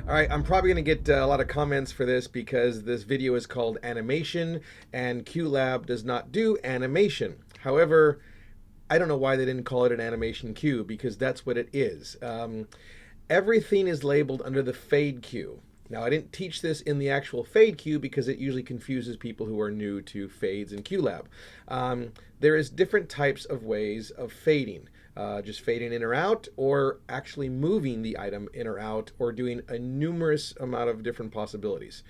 All right, I'm probably going to get a lot of comments for this because this video is called Animation and Qlab does not do animation. However, I don't know why they didn't call it an animation cue because that's what it is. Everything is labeled under the fade cue. Now, I didn't teach this in the actual fade cue because it usually confuses people who are new to fades and Qlab. There is different types of ways of fading. Just fading in or out, or actually moving the item in or out, or doing a numerous amount of different possibilities.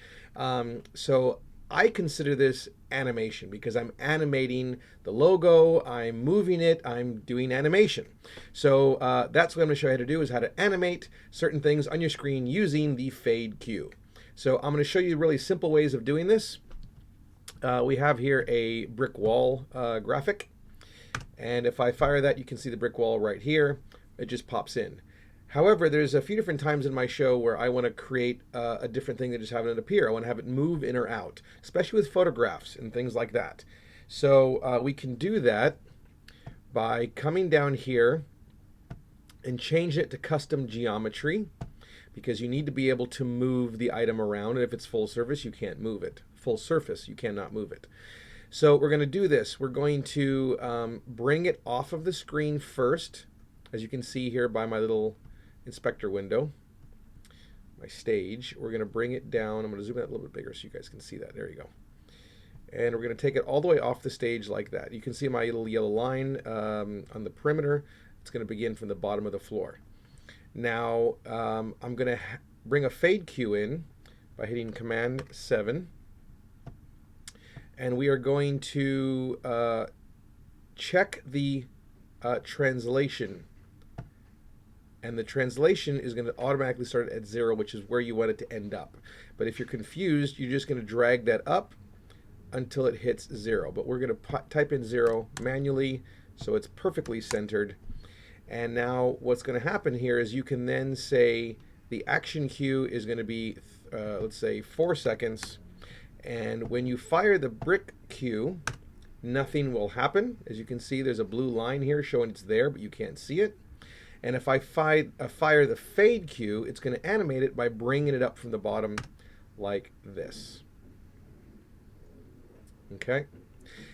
So I consider this animation because I'm animating the logo, I'm moving it, I'm doing animation. So that's what I'm going to show you how to do, is how to animate certain things on your screen using the fade cue. So I'm going to show you really simple ways of doing this. We have here a brick wall graphic. And if I fire that, you can see the brick wall right here. It just pops in. However, there's a few different times in my show where I want to create a different thing than just having it appear. I want to have it move in or out, especially with photographs and things like that. So we can do that by coming down here and change it to custom geometry, because you need to be able to move the item around. And if it's full surface, you can't move it. Full surface, you cannot move it. So we're going to do this. We're going to bring it off of the screen first, as you can see here by my little inspector window, my stage. We're going to bring it down. I'm going to zoom out a little bit bigger so you guys can see that. There you go. And we're going to take it all the way off the stage like that. You can see my little yellow line on the perimeter. It's going to begin from the bottom of the floor. Now I'm going to bring a fade cue in by hitting Command 7. And we are going to check the translation. And the translation is going to automatically start at 0, which is where you want it to end up. But if you're confused, you're just going to drag that up until it hits 0. But we're going to type in 0 manually so it's perfectly centered. And now what's going to happen here is you can then say the action cue is going to be, let's say, 4 seconds. And when you fire the brick cue, nothing will happen. As you can see, there's a blue line here showing it's there, but you can't see it. And if I fire the fade cue, it's going to animate it by bringing it up from the bottom like this. Okay.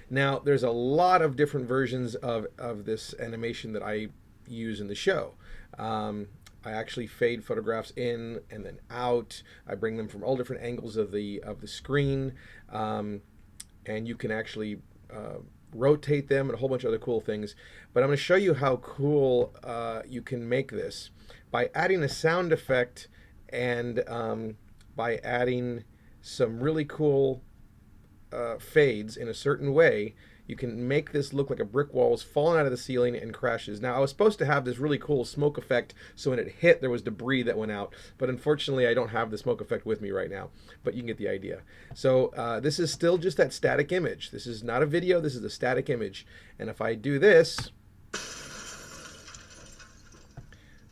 Now, there's a lot of different versions of this animation that I use in the show. I actually fade photographs in and then out. I bring them from all different angles of the screen, and you can actually rotate them and a whole bunch of other cool things. But I'm going to show you how cool you can make this by adding a sound effect and by adding some really cool fades in a certain way. You can make this look like a brick wall is falling out of the ceiling and crashes. Now, I was supposed to have this really cool smoke effect, so when it hit, there was debris that went out. But unfortunately, I don't have the smoke effect with me right now. But you can get the idea. So this is still just that static image. This is not a video. This is a static image. And if I do this,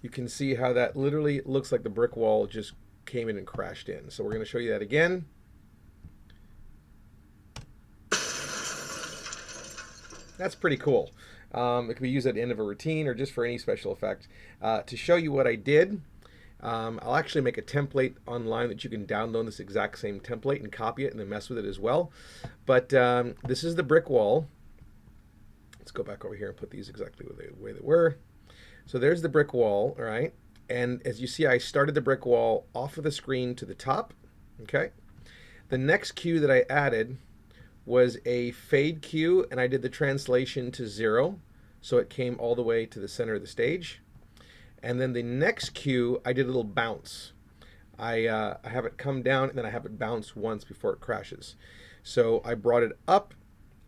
you can see how that literally looks like the brick wall just came in and crashed in. So we're going to show you that again. That's pretty cool. It can be used at the end of a routine or just for any special effect. To show you what I did, I'll actually make a template online that you can download this exact same template and copy it and then mess with it as well. But this is the brick wall. Let's go back over here and put these exactly the way they were. So there's the brick wall, all right? And as you see, I started the brick wall off of the screen to the top, okay? The next cue that I added was a fade cue, and I did the translation to 0, so it came all the way to the center of the stage. And then the next cue, I did a little bounce. I have it come down, and then I have it bounce once before it crashes. So I brought it up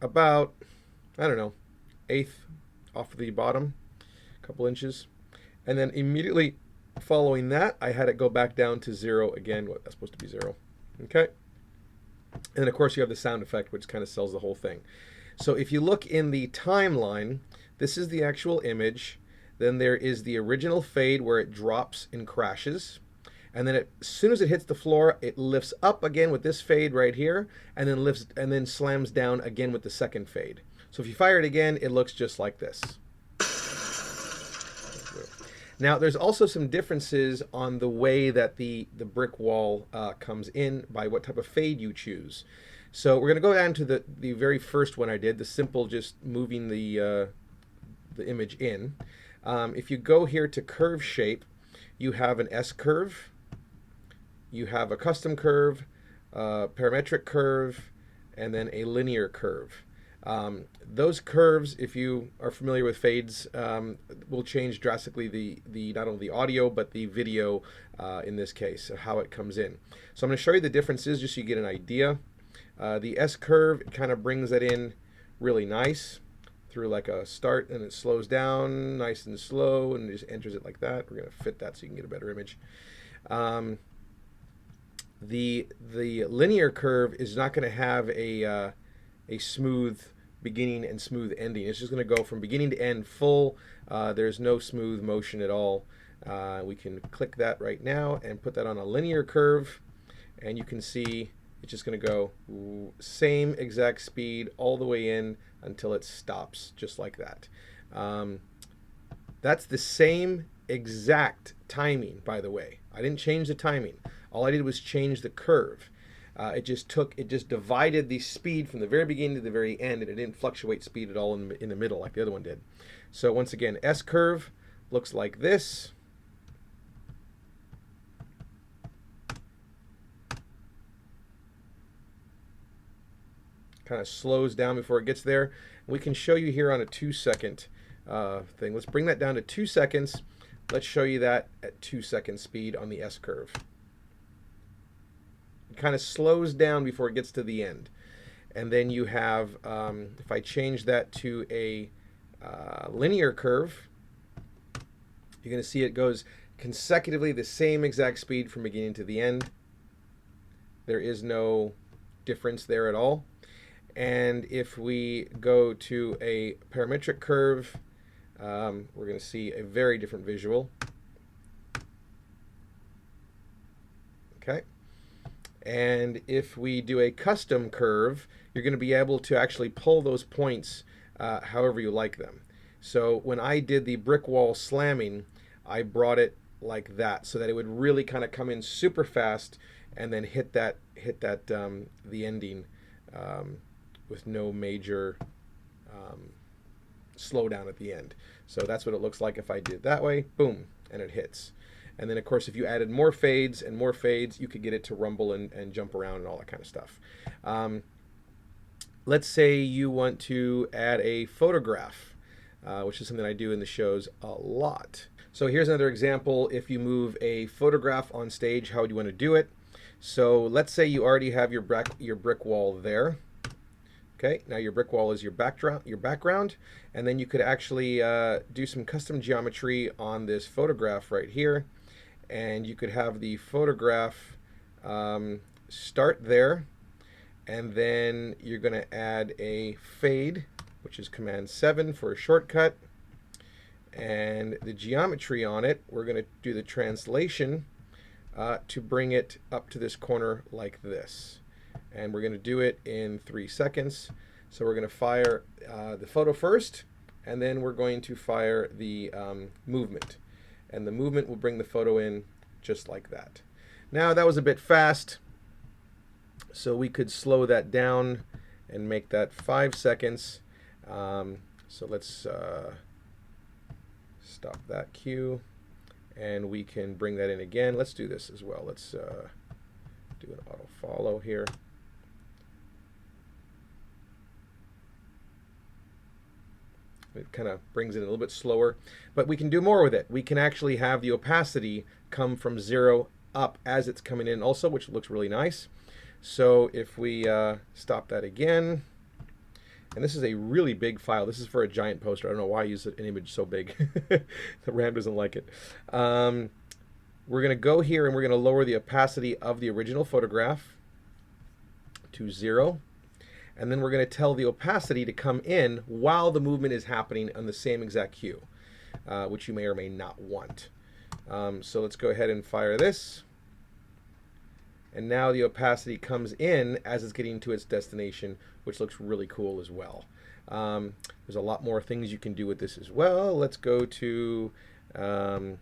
about, I don't know, 1/8 off the bottom, a couple inches. And then immediately following that, I had it go back down to 0 again. What, that's supposed to be 0. Okay. And then, of course, you have the sound effect, which kind of sells the whole thing. So if you look in the timeline, this is the actual image. Then there is the original fade where it drops and crashes. And then as soon as it hits the floor, it lifts up again with this fade right here, and then lifts and then slams down again with the second fade. So if you fire it again, it looks just like this. Now, there's also some differences on the way that the brick wall comes in by what type of fade you choose. So we're going to go down to the very first one I did, the simple just moving the image in. If you go here to curve shape, you have an S curve, you have a custom curve, parametric curve, and then a linear curve. Those curves, if you are familiar with fades, will change drastically the not only the audio but the video in this case, how it comes in. So I'm going to show you the differences just so you get an idea. The S curve, it kind of brings that in really nice through like a start, and it slows down nice and slow and just enters it like that. We're going to fit that so you can get a better image. The linear curve is not going to have a smooth beginning and smooth ending. It's just going to go from beginning to end full. There's no smooth motion at all. We can click that right now and put that on a linear curve, and you can see it's just going to go same exact speed all the way in until it stops, just like that. That's the same exact timing, by the way. I didn't change the timing. All I did was change the curve. It just divided the speed from the very beginning to the very end, and it didn't fluctuate speed at all in the middle like the other one did. So once again, S curve looks like this. Kind of slows down before it gets there. We can show you here on a 2-second thing. Let's bring that down to 2 seconds. Let's show you that at 2-second speed on the S curve. It kind of slows down before it gets to the end. And then you have, if I change that to a linear curve, you're going to see it goes consecutively the same exact speed from beginning to the end. There is no difference there at all. And if we go to a parametric curve, we're going to see a very different visual. Okay. And if we do a custom curve, you're going to be able to actually pull those points however you like them. So when I did the brick wall slamming, I brought it like that so that it would really kind of come in super fast and then hit that the ending with no major slowdown at the end. So that's what it looks like if I did it that way. Boom, and it hits. And then, of course, if you added more fades and more fades, you could get it to rumble and jump around and all that kind of stuff. Let's say you want to add a photograph, which is something I do in the shows a lot. So here's another example. If you move a photograph on stage, how would you want to do it? So let's say you already have your brick wall there. Okay, now your brick wall is your background, and then you could actually do some custom geometry on this photograph right here, and you could have the photograph start there, and then you're going to add a fade, which is Command 7 for a shortcut, and the geometry on it, we're going to do the translation to bring it up to this corner like this. And we're going to do it in 3 seconds. So we're going to fire the photo first, and then we're going to fire the movement. And the movement will bring the photo in just like that. Now that was a bit fast, so we could slow that down and make that 5 seconds. So let's stop that cue, and we can bring that in again. Let's do this as well. Let's do an auto follow here. It kind of brings it a little bit slower, but we can do more with it. We can actually have the opacity come from 0 up as it's coming in also, which looks really nice. So if we stop that again, and this is a really big file. This is for a giant poster. I don't know why I use an image so big. The RAM doesn't like it. We're going to go here and we're going to lower the opacity of the original photograph to 0. And then we're going to tell the opacity to come in while the movement is happening on the same exact cue, which you may or may not want. So let's go ahead and fire this. And now the opacity comes in as it's getting to its destination, which looks really cool as well. There's a lot more things you can do with this as well. Let's go to to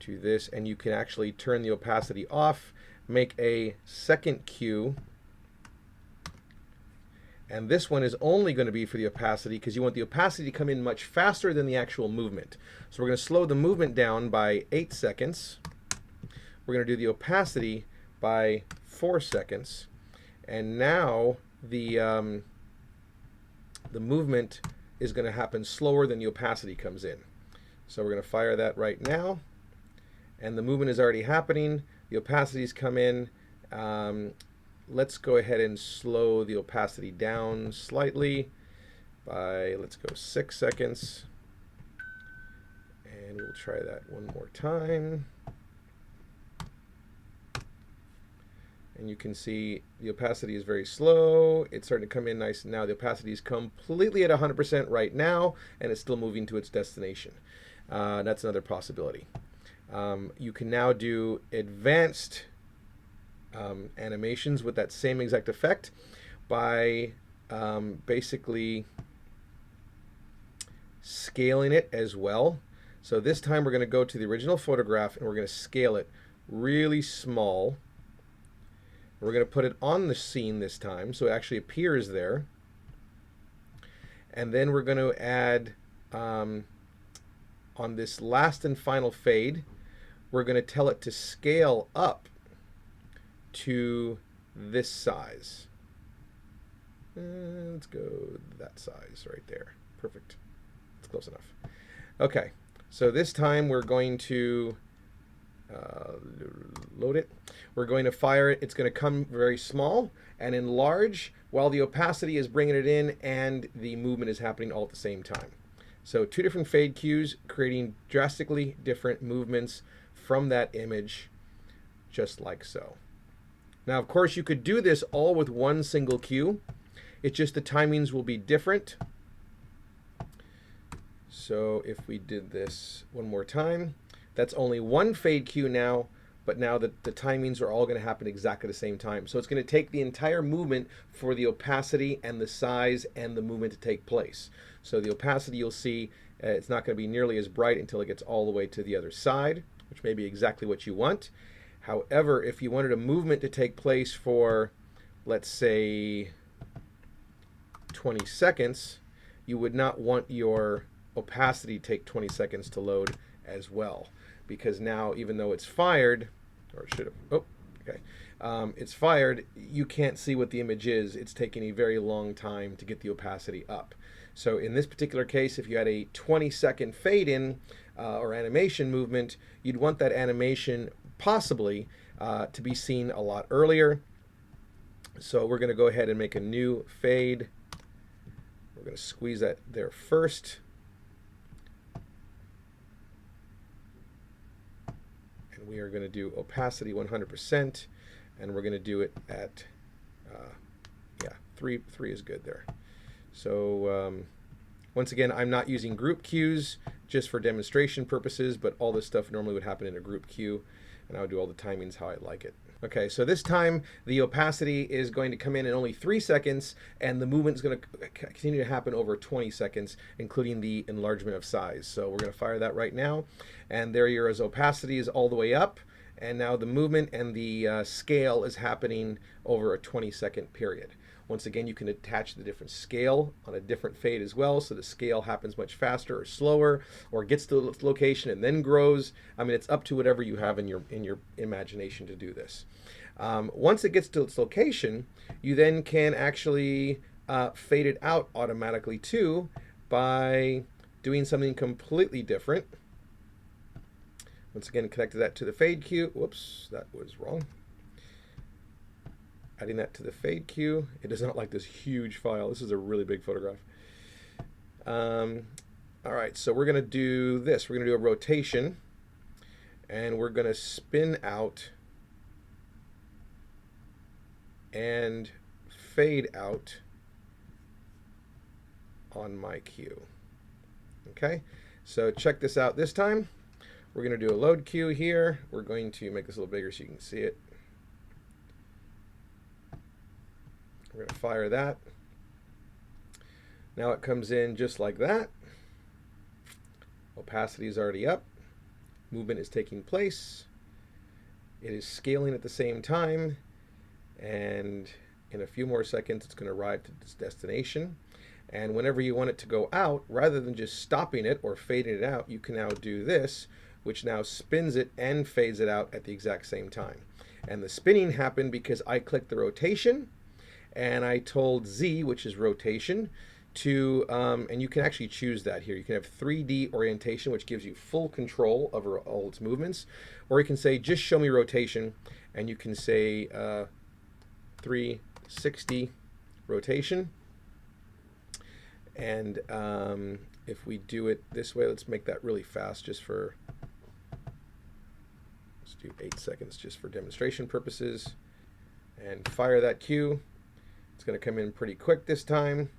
this, and you can actually turn the opacity off, make a second cue, and this one is only going to be for the opacity because you want the opacity to come in much faster than the actual movement. So we're going to slow the movement down by 8 seconds. We're going to do the opacity by 4 seconds. And now the movement is going to happen slower than the opacity comes in. So we're going to fire that right now. And the movement is already happening. The opacities come in. Let's go ahead and slow the opacity down slightly by, let's go 6 seconds. And we'll try that one more time. And you can see the opacity is very slow. It's starting to come in nice now. The opacity is completely at 100% right now, and it's still moving to its destination. That's another possibility. You can now do advanced animations with that same exact effect by basically scaling it as well. So this time we're going to go to the original photograph and we're going to scale it really small. We're going to put it on the scene this time so it actually appears there. And then we're going to add on this last and final fade, we're going to tell it to scale up to this size. Let's go that size right there. Perfect. It's close enough. Okay, so this time we're going to load it. We're going to fire it. It's going to come very small and enlarge while the opacity is bringing it in and the movement is happening all at the same time. So 2 different fade cues creating drastically different movements from that image, just like so. Now, of course, you could do this all with one single cue. It's just the timings will be different. So if we did this one more time, that's only one fade cue now, but now the timings are all going to happen exactly the same time. So it's going to take the entire movement for the opacity and the size and the movement to take place. So the opacity, you'll see, it's not going to be nearly as bright until it gets all the way to the other side, which may be exactly what you want. However, if you wanted a movement to take place for, let's say, 20 seconds, you would not want your opacity to take 20 seconds to load as well. Because now, even though it's fired, or it should have, oh, okay, it's fired, you can't see what the image is. It's taking a very long time to get the opacity up. So in this particular case, if you had a 20-second fade-in or animation movement, you'd want that animation possibly to be seen a lot earlier. So we're going to go ahead and make a new fade. We're going to squeeze that there first. We are going to do opacity 100%, and we're going to do it at, yeah, 3 is good there. So once again, I'm not using group cues just for demonstration purposes, but all this stuff normally would happen in a group cue, and I would do all the timings how I like it. Okay, so this time the opacity is going to come in only 3 seconds, and the movement is going to continue to happen over 20 seconds, including the enlargement of size. So we're going to fire that right now, and there your opacity is all the way up, and now the movement and the scale is happening over a 20-second period. Once again, you can attach the different scale on a different fade as well, so the scale happens much faster or slower, or gets to the location and then grows. I mean, it's up to whatever you have in your imagination to do this. Once it gets to its location, you then can actually fade it out automatically too by doing something completely different. Once again, connected that to the fade cue. Whoops, that was wrong. Adding that to the fade cue. It does not like this huge file. This is a really big photograph. All right, so we're going to do this. We're going to do a rotation, and we're going to spin out and fade out on my cue. Okay, so check this out this time. We're going to do a load cue here. We're going to make this a little bigger so you can see it. We're going to fire that. Now it comes in just like that. Opacity is already up. movement is taking place. It is scaling at the same time, and in a few more seconds it's going to arrive to its destination. And whenever you want it to go out, rather than just stopping it or fading it out, you can now do this, which now spins it and fades it out at the exact same time. And the spinning happened because I clicked the rotation, and I told Z, which is rotation, to, and you can actually choose that here. You can have 3D orientation, which gives you full control over all its movements, or you can say, just show me rotation, and you can say 360 rotation. And if we do it this way, let's make that really fast just for, let's do 8 seconds just for demonstration purposes, and fire that cue. It's going to come in pretty quick this time,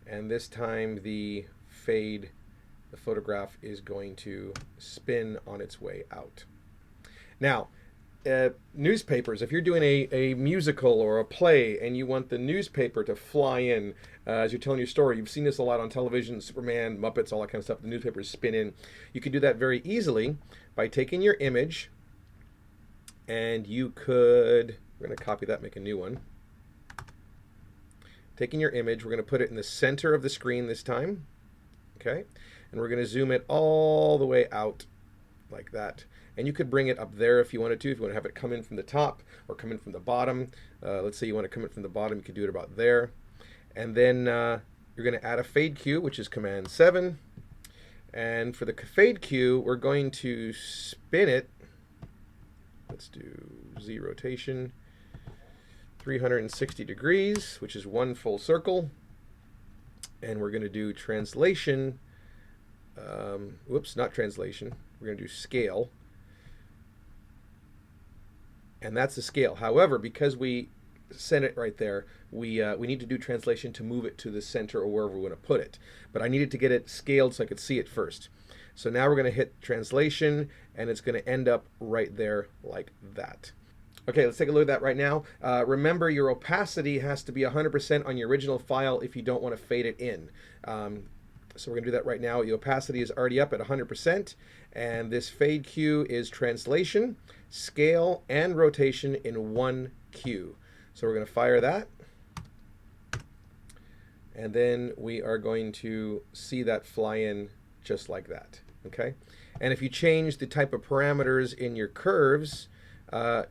and this time the fade, the photograph is going to spin on its way out. Now, newspapers, if you're doing a musical or a play and you want the newspaper to fly in as you're telling your story, you've seen this a lot on television, Superman, Muppets, all that kind of stuff, the newspapers spin in. You can do that very easily by taking your image, and you could, we're going to copy that, make a new one. Taking your image, we're going to put it in the center of the screen this time, okay? And we're going to zoom it all the way out like that. And you could bring it up there if you wanted to, if you want to have it come in from the top or come in from the bottom. Let's say you want to come in from the bottom, you could do it about there. And then you're going to add a fade cue, which is Command 7. And for the fade cue, we're going to spin it. Let's do Z rotation, 360 degrees, which is one full circle. And we're going to do translation. Whoops, not translation. We're going to do scale. And that's the scale. However, because we sent it right there, we need to do translation to move it to the center or wherever we want to put it. But I needed to get it scaled so I could see it first. So now we're going to hit translation, and it's going to end up right there like that. Okay, let's take a look at that right now. Remember, your opacity has to be 100% on your original file if you don't want to fade it in. So we're going to do that right now. The opacity is already up at 100%, and this fade cue is translation, scale, and rotation in one cue. So we're going to fire that, and then we are going to see that fly in just like that, okay? And if you change the type of parameters in your curves,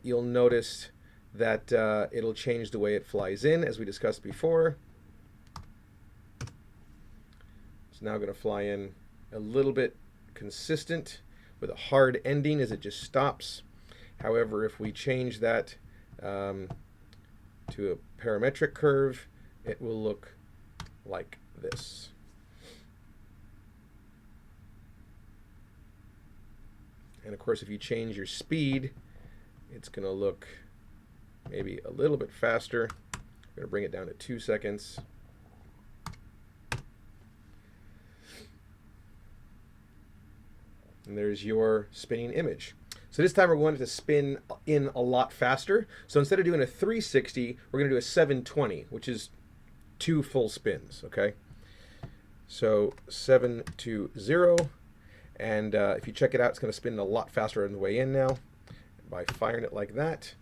you'll notice that it'll change the way it flies in, as we discussed before. It's now going to fly in a little bit consistent with a hard ending as it just stops. However, if we change that to a parametric curve, it will look like this. And of course, if you change your speed, it's going to look maybe a little bit faster. I'm going to bring it down to 2 seconds. And there's your spinning image. So this time we're going to spin in a lot faster. So instead of doing a 360, we're going to do a 720, which is 2 full spins, okay? So 720, and if you check it out, it's going to spin a lot faster on the way in now by firing it like that.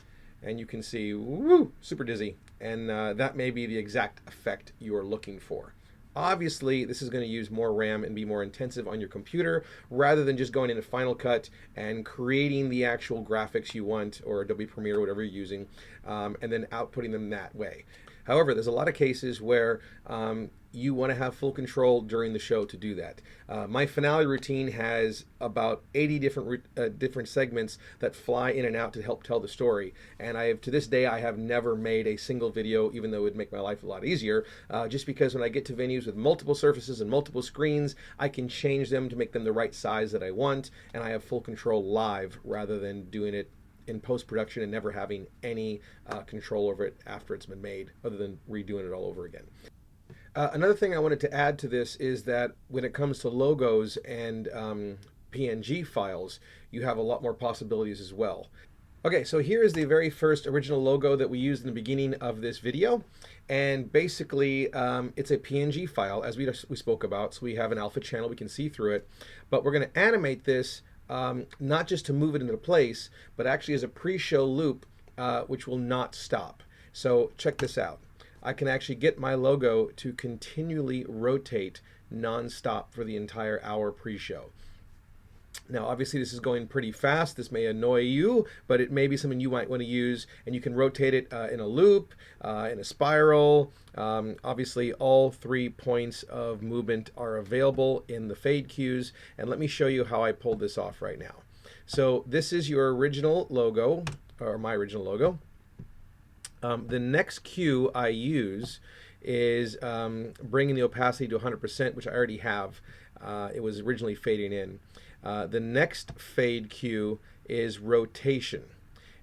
And you can see, woo, super dizzy. And that may be the exact effect you're looking for. Obviously, this is going to use more RAM and be more intensive on your computer rather than just going into Final Cut and creating the actual graphics you want, or Adobe Premiere, whatever you're using, and then outputting them that way. However, there's a lot of cases where you want to have full control during the show to do that. My finale routine has about 80 different segments that fly in and out to help tell the story. And to this day, I have never made a single video, even though it would make my life a lot easier, just because when I get to venues with multiple surfaces and multiple screens, I can change them to make them the right size that I want, and I have full control live rather than doing it in post-production and never having any control over it after it's been made, other than redoing it all over again. Another thing I wanted to add to this is that when it comes to logos and PNG files, you have a lot more possibilities as well. Okay, so here is the very first original logo that we used in the beginning of this video, and basically it's a PNG file, as we spoke about, so we have an alpha channel, we can see through it, but we're going to animate this not just to move it into place, but actually as a pre-show loop, which will not stop. So check this out. I can actually get my logo to continually rotate non-stop for the entire hour pre-show. Now, obviously, this is going pretty fast. This may annoy you, but it may be something you might want to use, and you can rotate it in a loop, in a spiral. Obviously, all 3 points of movement are available in the fade cues, and let me show you how I pulled this off right now. So this is your original logo, or my original logo. The next cue I use is bringing the opacity to 100%, which I already have. It was originally fading in. The next fade cue is rotation,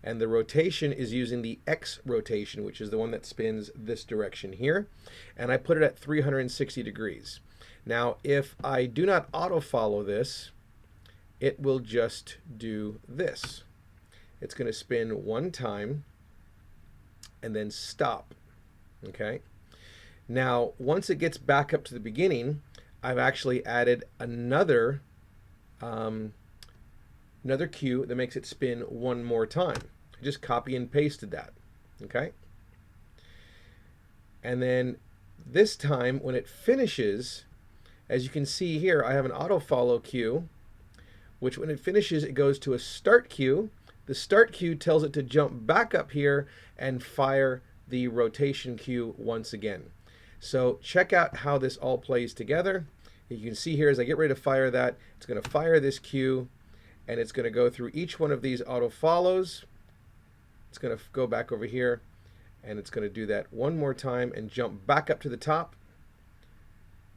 and the rotation is using the X rotation, which is the one that spins this direction here, and I put it at 360 degrees. Now, if I do not auto follow this, it will just do this. It's going to spin one time and then stop. Okay. Now, once it gets back up to the beginning, I've actually added another cue that makes it spin one more time. I just copy and pasted that. Okay. And then this time when it finishes, as you can see here, I have an auto follow cue, which when it finishes, it goes to a start cue. The start cue tells it to jump back up here and fire the rotation cue once again. So check out how this all plays together. You can see here as I get ready to fire that, it's going to fire this cue, and it's going to go through each one of these auto follows. It's going to go back over here, and it's going to do that one more time and jump back up to the top.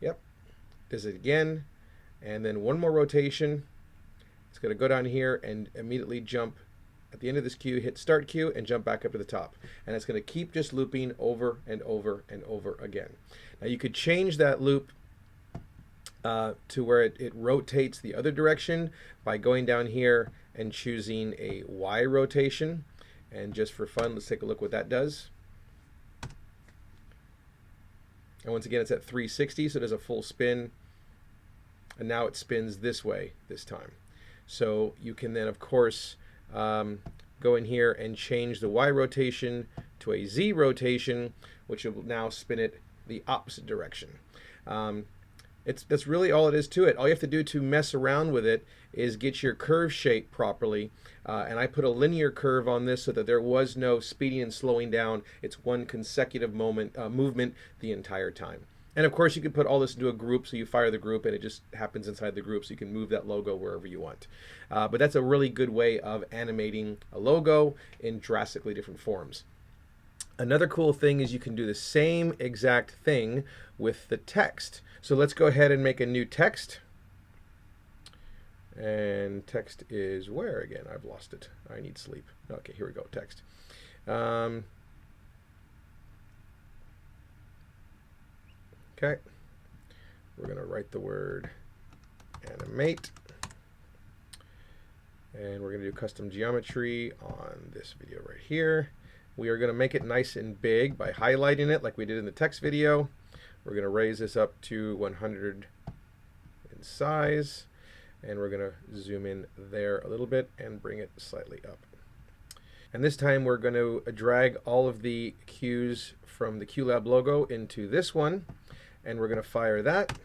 Yep, does it again, and then one more rotation. It's going to go down here and immediately jump at the end of this cue, hit start cue, and jump back up to the top. And it's going to keep just looping over and over and over again. Now you could change that loop to where it rotates the other direction by going down here and choosing a Y rotation. And just for fun, let's take a look what that does. And once again, it's at 360, so it does a full spin. And now it spins this way this time. So you can then, of course, go in here and change the Y rotation to a Z rotation, which will now spin it the opposite direction. That's really all it is to it. All you have to do to mess around with it is get your curve shape properly. And I put a linear curve on this so that there was no speeding and slowing down. It's one consecutive movement the entire time. And of course, you can put all this into a group, so you fire the group and it just happens inside the group, so you can move that logo wherever you want. But that's a really good way of animating a logo in drastically different forms. Another cool thing is you can do the same exact thing with the text. So let's go ahead and make a new text. And text is where again? I've lost it. I need sleep. Okay, here we go, text. Okay, we're going to write the word animate, and we're going to do custom geometry on this video right here. We are going to make it nice and big by highlighting it like we did in the text video. We're going to raise this up to 100 in size, and we're going to zoom in there a little bit and bring it slightly up. And this time we're going to drag all of the cues from the Qlab logo into this one. And we're going to fire that,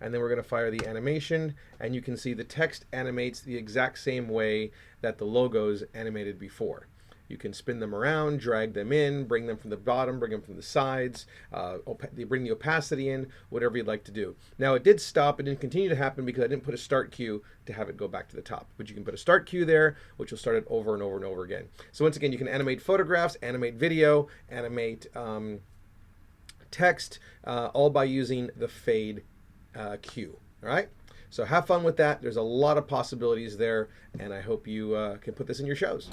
and then we're going to fire the animation, and you can see the text animates the exact same way that the logos animated before. You can spin them around, drag them in, bring them from the bottom, bring them from the sides, bring the opacity in, whatever you'd like to do. Now it did stop, it didn't continue to happen because I didn't put a start cue to have it go back to the top. But you can put a start cue there, which will start it over and over and over again. So once again, you can animate photographs, animate video, animate text, all by using the fade cue. All right, so have fun with that. There's a lot of possibilities there, and I hope you can put this in your shows.